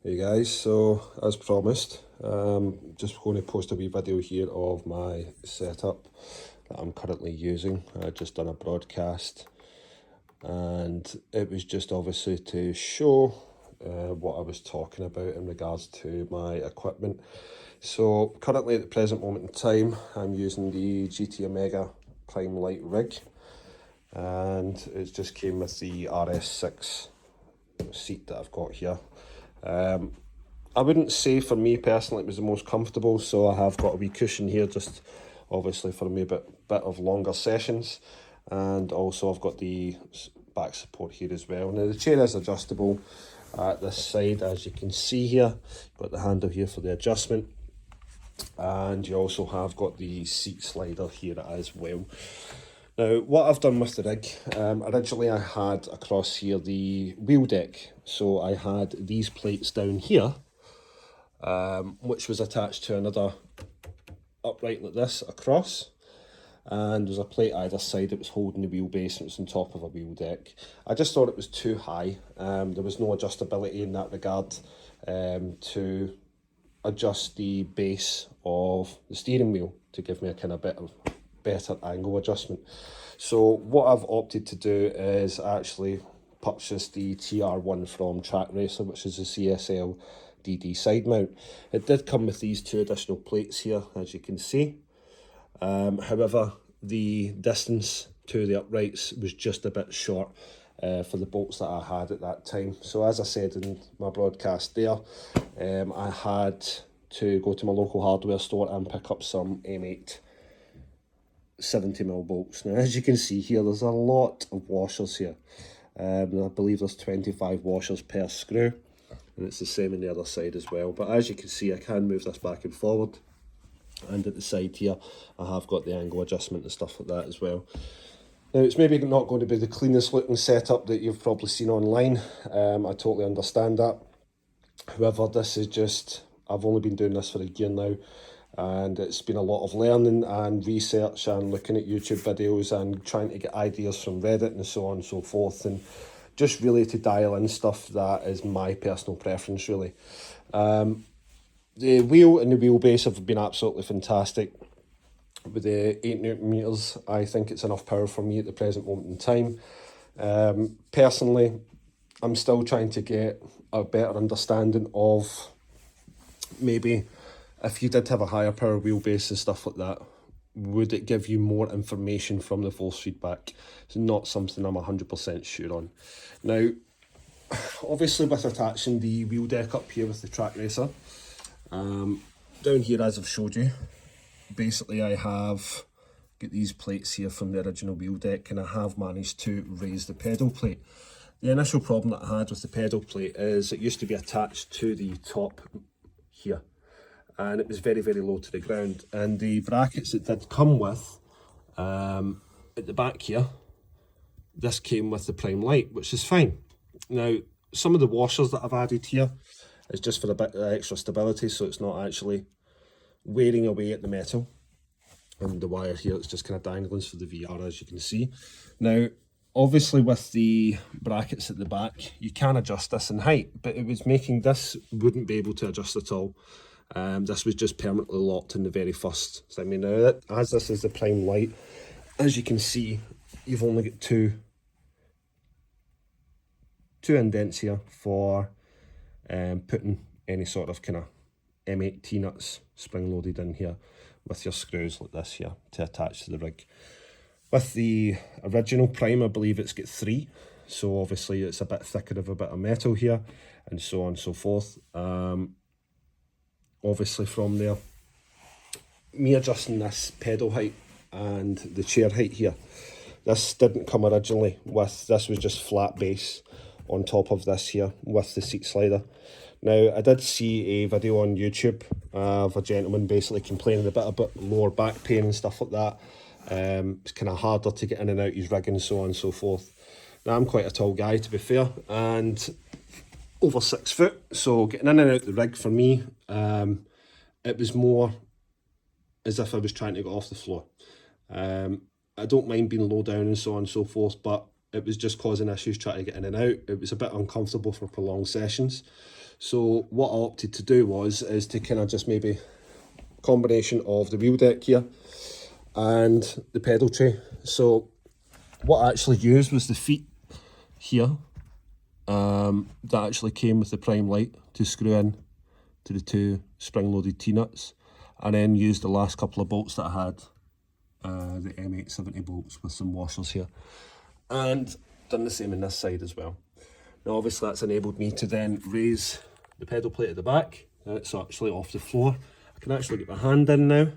Hey guys, so as promised, just going to post a wee video here of my setup that I'm currently using. I just done a broadcast and it was just obviously to show what I was talking about in regards to my equipment. So currently at the present moment in time, I'm using the GT Omega Prime Lite rig, and it just came with the RS6 seat that I've got here. I wouldn't say for me personally it was the most comfortable, so I have got a wee cushion here just obviously for me a bit of longer sessions, and also I've got the back support here as well. Now the chair is adjustable at this side, as you can see here. Got the handle here for the adjustment, and you also have got the seat slider here as well. Now, what I've done with the rig, originally I had across here the wheel deck. So I had these plates down here, which was attached to another upright like this across. And there's a plate either side that was holding the wheelbase, and it was on top of a wheel deck. I just thought it was too high. There was no adjustability in that regard to adjust the base of the steering wheel to give me a kind of bit of better angle adjustment. So what I've opted to do is actually purchase the TR1 from Trak, which is a CSL DD side mount. It did come with these two additional plates here, as you can see. However, the distance to the uprights was just a bit short for the bolts that I had at that time. So as I said in my broadcast there, I had to go to my local hardware store and pick up some M8 70mm bolts. Now, as you can see here, there's a lot of washers here. I believe there's 25 washers per screw, and it's the same on the other side as well. But as you can see, I can move this back and forward, and at the side here I have got the angle adjustment and stuff like that as well. Now, it's maybe not going to be the cleanest looking setup that you've probably seen online. I totally understand that. However, this is just, I've only been doing this for a year now, and it's been a lot of learning and research and looking at YouTube videos and trying to get ideas from Reddit and so on and so forth, and just really to dial in stuff that is my personal preference really. The wheel and the wheelbase have been absolutely fantastic. With the 8Nm, I think it's enough power for me at the present moment in time. Personally, I'm still trying to get a better understanding of maybe if you did have a higher power wheelbase and stuff like that, would it give you more information from the force feedback? It's not something I'm 100% sure on. Now, obviously with attaching the wheel deck up here with the Trak Racer, down here as I've showed you, basically I have got these plates here from the original wheel deck, and I have managed to raise the pedal plate. The initial problem that I had with the pedal plate is it used to be attached to the top here, and it was very, very low to the ground, and the brackets that did come with at the back here, this came with the Prime Lite, which is fine. Now, some of the washers that I've added here is just for a bit of extra stability, so it's not actually wearing away at the metal, and the wire here, it's just kind of dangling for the VR, as you can see. Now, obviously with the brackets at the back, you can adjust this in height, but it was making this wouldn't be able to adjust at all. This was just permanently locked in the very first thing. I mean, now that, as this is the Prime Lite, as you can see, you've only got two indents here for putting any sort of kind of M8 T-nuts spring loaded in here with your screws like this here to attach to the rig. With the original Prime, I believe it's got 3, so obviously it's a bit thicker of a bit of metal here, and so on and so forth. Obviously from there, me adjusting this pedal height and the chair height here, this didn't come originally with, this was just flat base on top of this here with the seat slider. Now, I did see a video on YouTube of a gentleman basically complaining about lower back pain and stuff like that. It's kind of harder to get in and out his rig and so on and so forth. Now, I'm quite a tall guy, to be fair, and over 6 foot, so getting in and out the rig for me, it was more as if I was trying to get off the floor. I don't mind being low down and so on and so forth, but it was just causing issues trying to get in and out. It was a bit uncomfortable for prolonged sessions. So what I opted to do is to kind of just maybe combination of the wheel deck here and the pedal tray. So what I actually used was the feet here that actually came with the prime Lite to screw in to the two spring-loaded T-nuts, and then used the last couple of bolts that I had, the M870 bolts with some washers here, and done the same in this side as well. Now obviously that's enabled me to then raise the pedal plate at the back. Now it's actually off the floor. I can actually get my hand in now.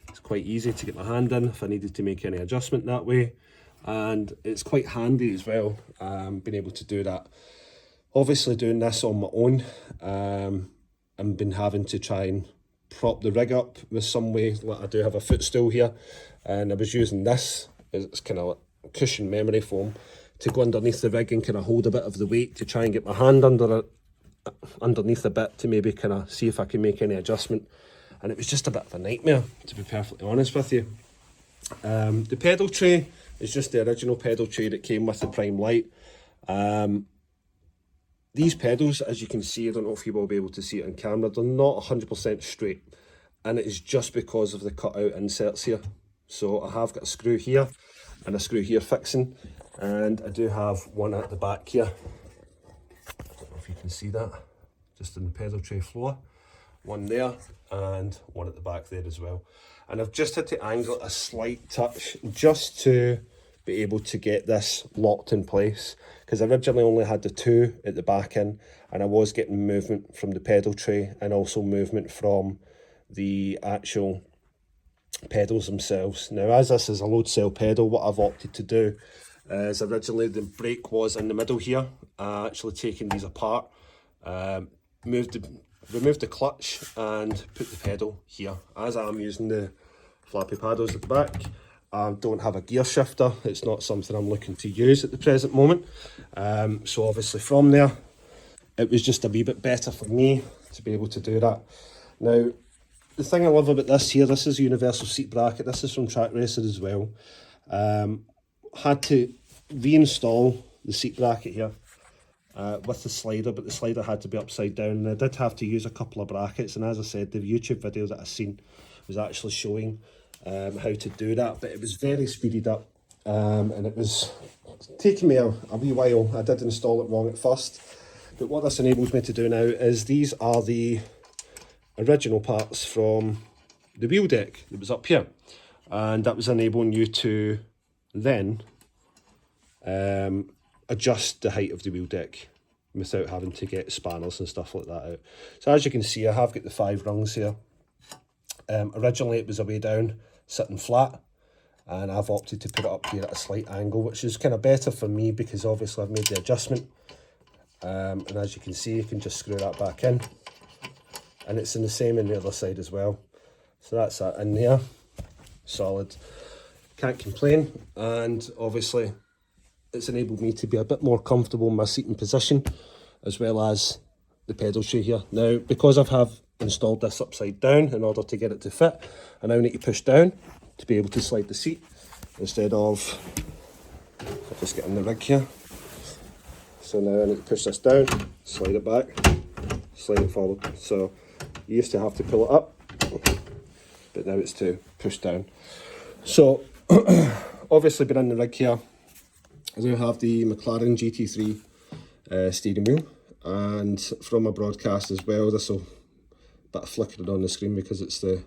It's quite easy to get my hand in if I needed to make any adjustment that way, and it's quite handy as well, being able to do that. Obviously doing this on my own, I've been having to try and prop the rig up with some way. Like I do have a footstool here, and I was using this as it's kind of like cushion memory foam to go underneath the rig and kind of hold a bit of the weight to try and get my hand underneath a bit to maybe kind of see if I can make any adjustment. And it was just a bit of a nightmare, to be perfectly honest with you. The pedal tray is just the original pedal tray that came with the prime Lite. These pedals, as you can see, I don't know if you will be able to see it on camera, they're not 100% straight, and it is just because of the cutout inserts here. So I have got a screw here and a screw here fixing, and I do have one at the back here. I don't know if you can see that, just in the pedal tray floor. One there and one at the back there as well. And I've just had to angle it a slight touch just to be able to get this locked in place, because I originally only had the two at the back end, and I was getting movement from the pedal tray and also movement from the actual pedals themselves. Now, as this is a load cell pedal, what I've opted to do is, originally the brake was in the middle here, actually taking these apart, removed the clutch and put the pedal here. As I'm using the flappy paddles at the back, I don't have a gear shifter. It's not something I'm looking to use at the present moment. So obviously from there, it was just a wee bit better for me to be able to do that. Now, the thing I love about this here, this is a universal seat bracket. This is from Trak Racer as well. Had to reinstall the seat bracket here with the slider, but the slider had to be upside down. And I did have to use a couple of brackets, and as I said, the YouTube video that I seen was actually showing how to do that, but it was very speeded up, and it was taking me a wee while. I did install it wrong at first, but what this enables me to do now is, these are the original parts from the wheel deck that was up here, and that was enabling you to then adjust the height of the wheel deck without having to get spanners and stuff like that out. So as you can see, I have got the 5 rungs here. Originally it was away down, sitting flat, and I've opted to put it up here at a slight angle, which is kind of better for me because obviously I've made the adjustment. And as you can see, you can just screw that back in, and it's in the same in the other side as well. So that's that in there, solid, can't complain. And obviously it's enabled me to be a bit more comfortable in my seating position, as well as the pedal tray here. Now, because I have installed this upside down in order to get it to fit, I now need to push down to be able to slide the seat, instead of, I'll just get in the rig here. So now I need to push this down, slide it back, slide it forward. So you used to have to pull it up, but now it's to push down. So obviously being in the rig here, I do have the McLaren GT3 steering wheel, and from my broadcast as well, this will bit of flickering on the screen because it's the,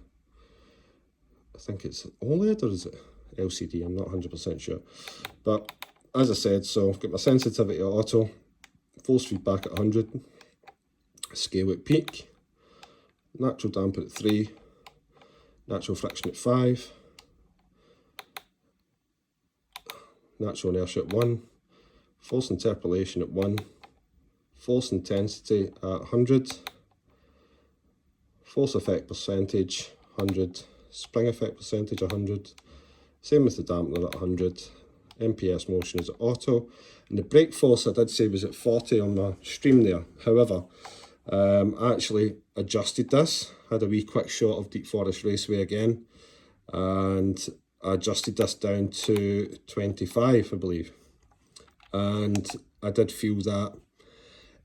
I think it's OLED, or is it LCD? I'm not 100% sure. But as I said, so I've got my sensitivity at auto, force feedback at 100, scale at peak, natural damper at 3, natural friction at 5, natural inertia at 1, force interpolation at 1, force intensity at 100, force effect percentage 100, spring effect percentage 100, same with the dampener at 100, MPS motion is at auto, and the brake force I did say was at 40 on my stream there. However, I actually adjusted this, had a wee quick shot of Deep Forest Raceway again, and I adjusted this down to 25, I believe, and I did feel that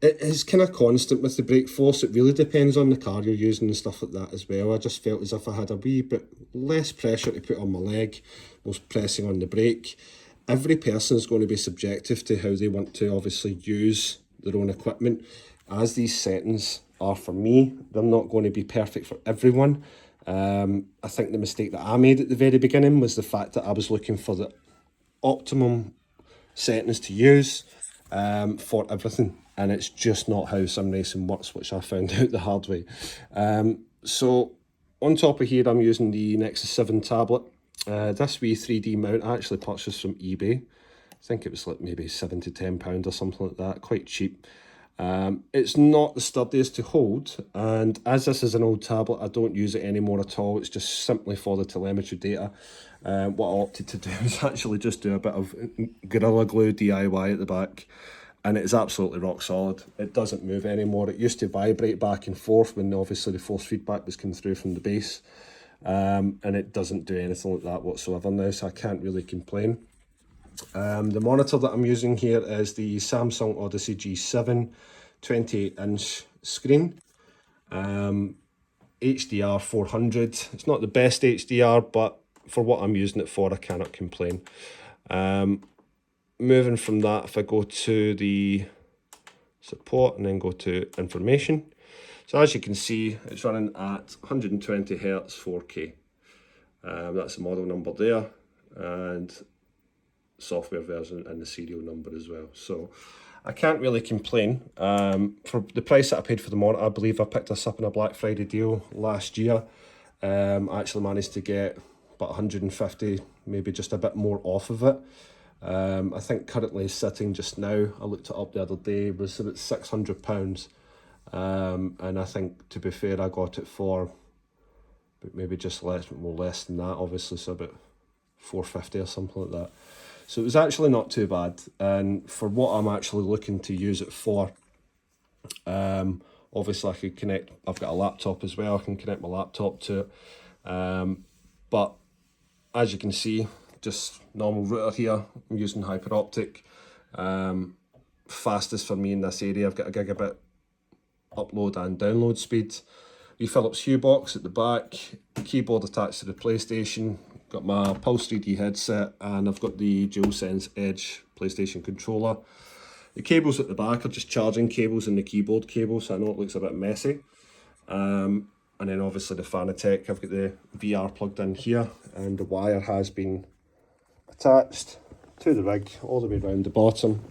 it is kind of constant with the brake force. It really depends on the car you're using and stuff like that as well. I just felt as if I had a wee bit less pressure to put on my leg, was pressing on the brake. Every person is going to be subjective to how they want to obviously use their own equipment. As these settings are for me, they're not going to be perfect for everyone. I think the mistake that I made at the very beginning was the fact that I was looking for the optimum settings to use for everything, and it's just not how sim racing works, which I found out the hard way. So on top of here, I'm using the Nexus 7 tablet. This wee 3D mount I actually purchased from eBay. I think it was like maybe £7 to £10 or something like that, quite cheap. It's not the sturdiest to hold, and as this is an old tablet, I don't use it anymore at all. It's just simply for the telemetry data. What I opted to do is actually just do a bit of Gorilla Glue DIY at the back, and it is absolutely rock solid. It doesn't move anymore. It used to vibrate back and forth when obviously the force feedback was coming through from the base, and it doesn't do anything like that whatsoever now, so I can't really complain. The monitor that I'm using here is the Samsung Odyssey G7 28-inch screen, HDR 400. It's not the best HDR, but for what I'm using it for, I cannot complain. Moving from that, if I go to the support and then go to information, so as you can see, it's running at 120 Hz 4K. That's the model number there, and software version and the serial number as well. So I can't really complain. For the price that I paid for the monitor, I believe I picked this up in a Black Friday deal last year. I actually managed to get about 150, maybe just a bit more off of it. I think currently sitting just now, I looked it up the other day, was about £600. And I think, to be fair, I got it for maybe just less than that, obviously, so about £450 or something like that. So it was actually not too bad, and for what I'm actually looking to use it for, obviously I could connect, I've got a laptop as well, I can connect my laptop to it, but as you can see, just normal router here. I'm using hyper optic, fastest for me in this area. I've got a gigabit upload and download speed. The Philips Hue box at the back, keyboard attached to the PlayStation, got my Pulse 3D headset, and I've got the DualSense Edge PlayStation controller. The cables at the back are just charging cables and the keyboard cable, so I know it looks a bit messy. And then obviously the Fanatec, I've got the VR plugged in here, and the wire has been attached to the rig all the way around the bottom,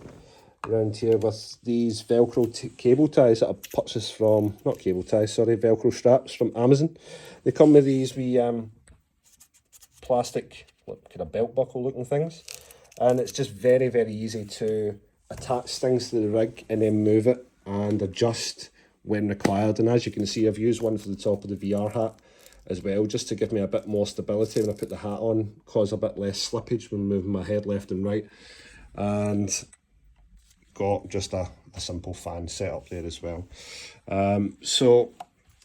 around here, with these Velcro cable ties that I purchased from, not cable ties, sorry, Velcro straps from Amazon. They come with these wee plastic kind of belt buckle looking things, and it's just very, very easy to attach things to the rig and then move it and adjust when required. And as you can see, I've used one for the top of the VR hat as well, just to give me a bit more stability when I put the hat on, cause a bit less slippage when moving my head left and right. And got just a simple fan set up there as well. So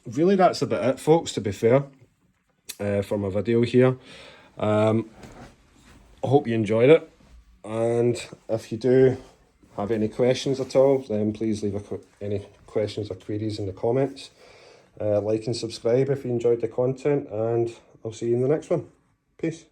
really that's about it, folks, to be fair, for my video here. I hope you enjoyed it, and if you do have any questions at all, then please leave any questions or queries in the comments. Like and subscribe if you enjoyed the content, and I'll see you in the next one. Peace.